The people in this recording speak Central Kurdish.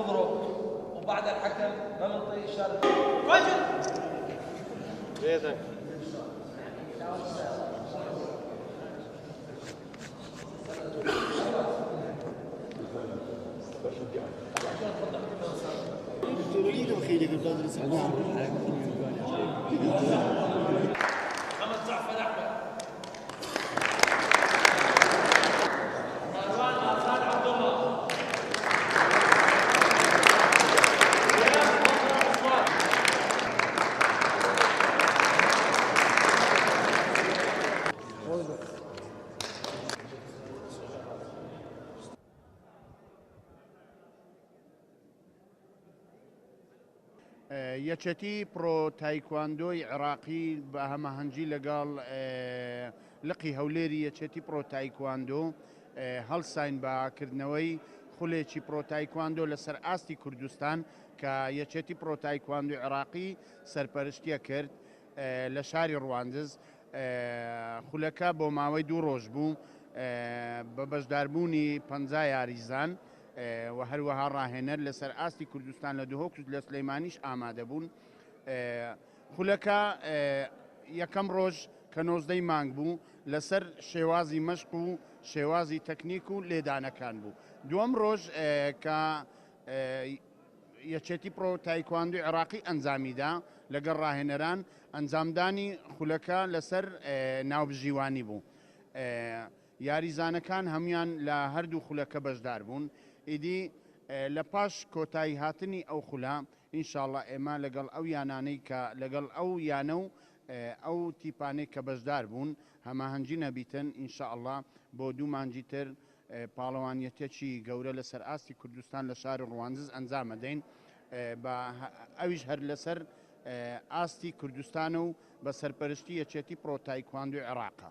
نضرب وبعد الحكم ما بنطي إشارة بيدك تريد وخيلك البدر سعدان محمد جعفر أحمد یەکێتی پرۆ تایکواندۆی عێراقی بە هەماهەنگی لەگەڵ لقی هەولێری یەکێتی پرۆ تایکواندۆ هەڵساین باکردنەوەی خولێکی پرۆ تایکواندۆ لەسەر ئاستی کوردستان کە یەکێتی پرۆ تایکواندۆی عێراقی سەرپەرشتیە کرد لە شاری ڕواندز. خولەکە بۆ ماوەی 2 ڕۆژ بوو بە بەشداربوونی 50 یاریزان و هەروەها ڕاهێنەر لەسەر ئاستی کوردستان لە دهۆک لە سلەیمانیش ئامادە بوون. خولەکە یەکەم ڕۆژ کە 19 مانگ بوو لەسەر شێوازی مەشق و شێوازی تەکنیک و لێدانەکان بوو. دووەم ڕۆژ کە یەکێتی پرۆ تایکواندۆی عێراقی ئەنجامیدا لەگەڵ ڕاهێنەران ئەنجامدانی خولەکە لەسەر ناوبژیوانی بوو. یاریزانەکان هەمویان لە هەردوو خولەکە بەشدار بوون. ئیدی لە پاش کۆتایی هاتنی ئەو خولا ئینشاءڵڵا ئێمە لەگەڵ ئەو یانانەی کە لەگەڵ ئەو یانە و ئەو تیپانەی کە بەشدار بوون هەماهەنگی نەبیتن ئینشاءڵڵا بۆ 2 مانگی تر پاڵەوانیەتێکی گەورە لەسەر ئاستی کوردستان لە شاری ڕواندز ئەنجام دەین بە ئەویش هەر لەسەر ئاستی کوردستانە و بە سەرپەرشتی یەکێتی پرۆ تایکواندۆی عێراقە.